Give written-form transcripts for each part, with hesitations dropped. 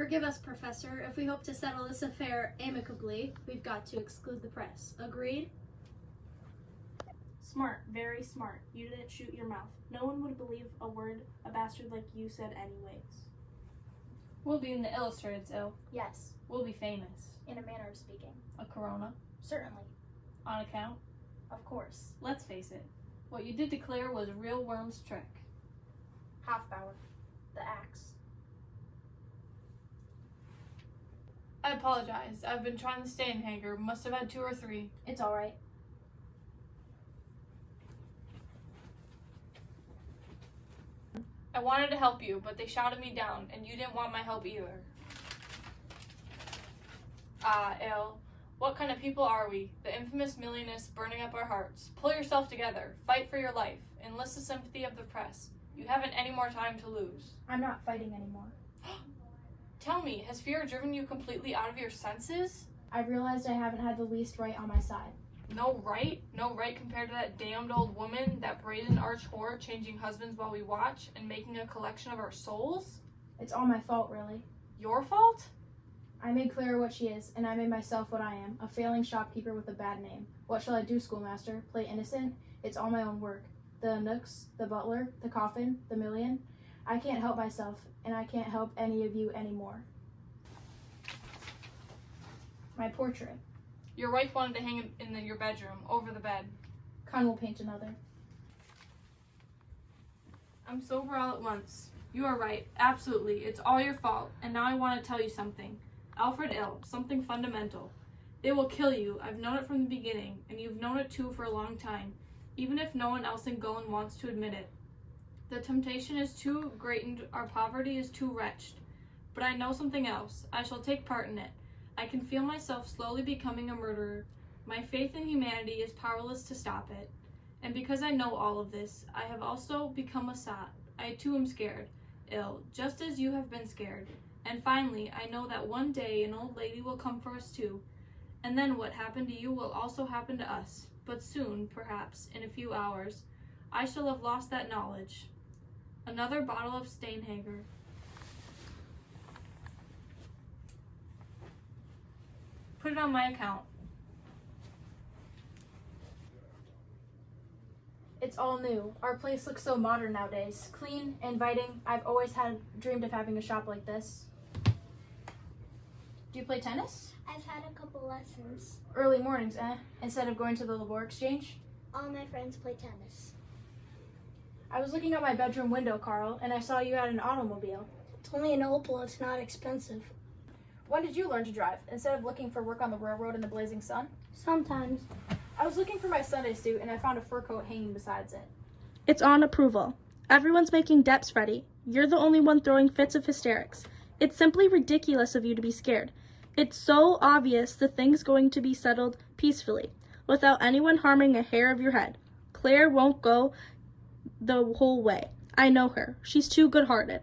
Forgive us, Professor. If we hope to settle this affair amicably, we've got to exclude the press. Agreed? Smart, very smart. You didn't shoot your mouth. No one would believe a word a bastard like you said anyways. We'll be in the Illustrateds, Il. Yes, We'll be famous. in a manner of speaking. A Corona. Certainly. On account. Of course. Let's face it. What you did declare was real worm's trick. Hofbauer. The axe. I apologize. I've been trying to stay in Hager. Must have had 2 or 3. It's alright. I wanted to help you, but they shouted me down, and you didn't want my help either. Ah, Il. What kind of people are we? The infamous millionists burning up our hearts. Pull yourself together. Fight for your life. Enlist the sympathy of the press. You haven't any more time to lose. I'm not fighting anymore. Tell me, has fear driven you completely out of your senses? I've realized I haven't had the least right on my side. No right? No right compared to that damned old woman, that brazen arch whore changing husbands while we watch and making a collection of our souls? It's all my fault, really. Your fault? I made Clara what she is, and I made myself what I am, a failing shopkeeper with a bad name. What shall I do, schoolmaster? Play innocent? It's all my own work. The nooks, the butler, the coffin, the million. I can't help myself, and I can't help any of you anymore. My portrait. Your wife wanted to hang it in your bedroom, over the bed. Con will paint another. I'm sober all at once. You are right. Absolutely. It's all your fault. And now I want to tell you something. Alfred Il, something fundamental. It will kill you. I've known it from the beginning, and you've known it too for a long time, even if no one else in Golan wants to admit it. The temptation is too great and our poverty is too wretched. But I know something else. I shall take part in it. I can feel myself slowly becoming a murderer. My faith in humanity is powerless to stop it. And because I know all of this, I have also become a sot. I too am scared, Il, just as you have been scared. And finally, I know that one day an old lady will come for us too. And then what happened to you will also happen to us. But soon, perhaps, in a few hours, I shall have lost that knowledge. Another bottle of Steinhager. Put it on my account. It's all new. Our place looks so modern nowadays. Clean, inviting. I've always dreamed of having a shop like this. Do you play tennis? I've had a couple lessons. Early mornings, instead of going to the labor exchange? All my friends play tennis. I was looking out my bedroom window, Carl, and I saw you had an automobile. It's only an Opel, it's not expensive. When did you learn to drive, instead of looking for work on the railroad in the blazing sun? Sometimes. I was looking for my Sunday suit, and I found a fur coat hanging besides it. It's on approval. Everyone's making debts ready. You're the only one throwing fits of hysterics. It's simply ridiculous of you to be scared. It's so obvious the thing's going to be settled peacefully, without anyone harming a hair of your head. Claire won't go the whole way. I know her. She's too good-hearted.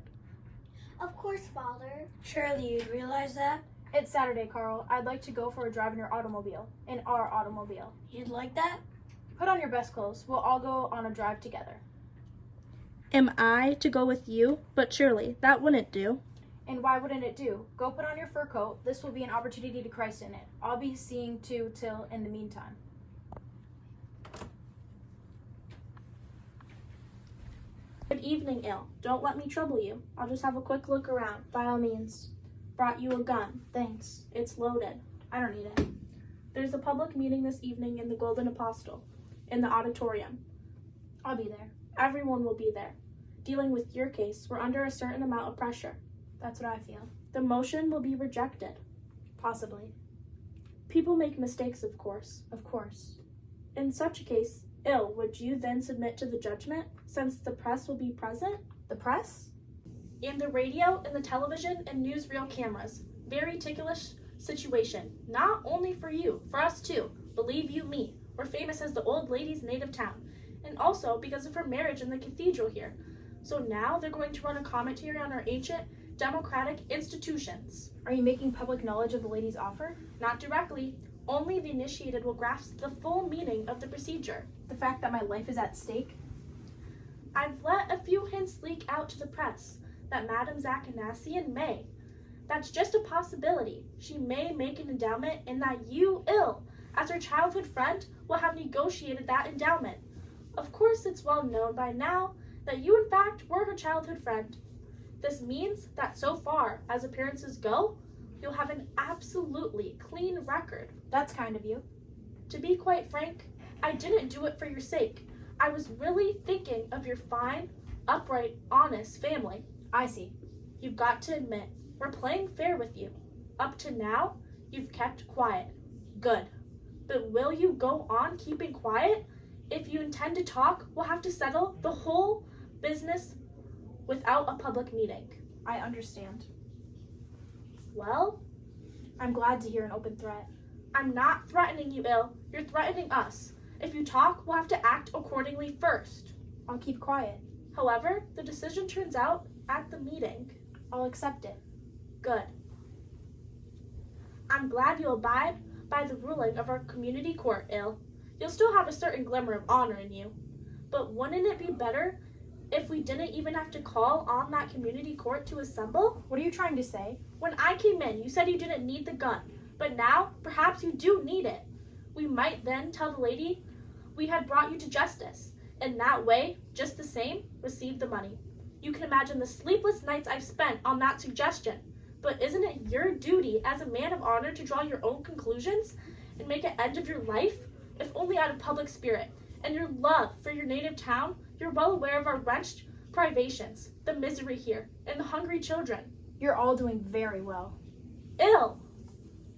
Of course, Father. Surely you'd realize that. It's Saturday, Carl. I'd like to go for a drive in your automobile. In our automobile. You'd like that? Put on your best clothes. We'll all go on a drive together. Am I to go with you? But surely that wouldn't do. And why wouldn't it do? Go put on your fur coat. This will be an opportunity to Christ in it. I'll be seeing to Till in the meantime. Good evening, Il. Don't let me trouble you. I'll just have a quick look around. By all means. Brought you a gun. Thanks. It's loaded. I don't need it. There's a public meeting this evening in the Golden Apostle, in the auditorium. I'll be there. Everyone will be there. Dealing with your case, we're under a certain amount of pressure. That's what I feel. The motion will be rejected. Possibly. People make mistakes, of course. Of course. In such a case, Il, would you then submit to the judgment, since the press will be present? The press? And the radio and the television and newsreel cameras. Very ticklish situation. Not only for you, for us too. Believe you me, we're famous as the old lady's native town. And also because of her marriage in the cathedral here. So now they're going to run a commentary on our ancient democratic institutions. Are you making public knowledge of the lady's offer? Not directly. Only the initiated will grasp the full meaning of the procedure. The fact that my life is at stake? I've let a few hints leak out to the press that Madame Zachanassian may. That's just a possibility. She may make an endowment and that you, ill, as her childhood friend, will have negotiated that endowment. Of course, it's well known by now that you in fact were her childhood friend. This means that so far as appearances go, you'll have an absolutely clean record. That's kind of you. To be quite frank, I didn't do it for your sake. I was really thinking of your fine, upright, honest family. I see. You've got to admit, we're playing fair with you. Up to now, you've kept quiet. Good. But will you go on keeping quiet? If you intend to talk, we'll have to settle the whole business without a public meeting. I understand. Well, I'm glad to hear an open threat. I'm not threatening you, ill. You're threatening us. If you talk, we'll have to act accordingly first. I'll keep quiet. However, the decision turns out at the meeting. I'll accept it. Good. I'm glad you'll abide by the ruling of our community court, ill. You'll still have a certain glimmer of honor in you. But wouldn't it be better if we didn't even have to call on that community court to assemble? What are you trying to say? When I came in, you said you didn't need the gun. But now, perhaps you do need it. We might then tell the lady we had brought you to justice. And that way, just the same, receive the money. You can imagine the sleepless nights I've spent on that suggestion. But isn't it your duty as a man of honor to draw your own conclusions and make an end of your life? If only out of public spirit and your love for your native town, you're well aware of our wrenched privations, the misery here, and the hungry children. You're all doing very well. Ill.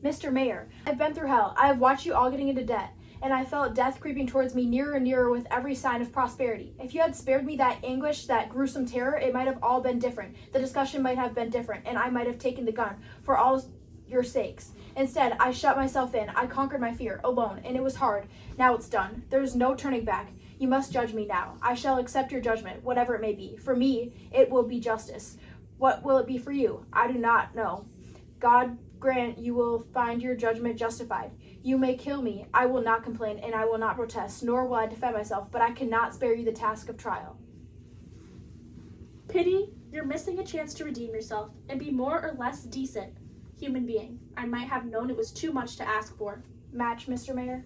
Mr. Mayor, I've been through hell. I have watched you all getting into debt, and I felt death creeping towards me nearer and nearer with every sign of prosperity. If you had spared me that anguish, that gruesome terror, it might have all been different. The discussion might have been different, and I might have taken the gun for all your sakes. Instead, I shut myself in. I conquered my fear, alone, and it was hard. Now it's done. There's no turning back. You must judge me now. I shall accept your judgment, whatever it may be. For me, it will be justice. What will it be for you? I do not know. God grant you will find your judgment justified. You may kill me. I will not complain, and I will not protest, nor will I defend myself, but I cannot spare you the task of trial. Pity, you're missing a chance to redeem yourself and be more or less decent human being. I might have known it was too much to ask for. Match, Mr. Mayor?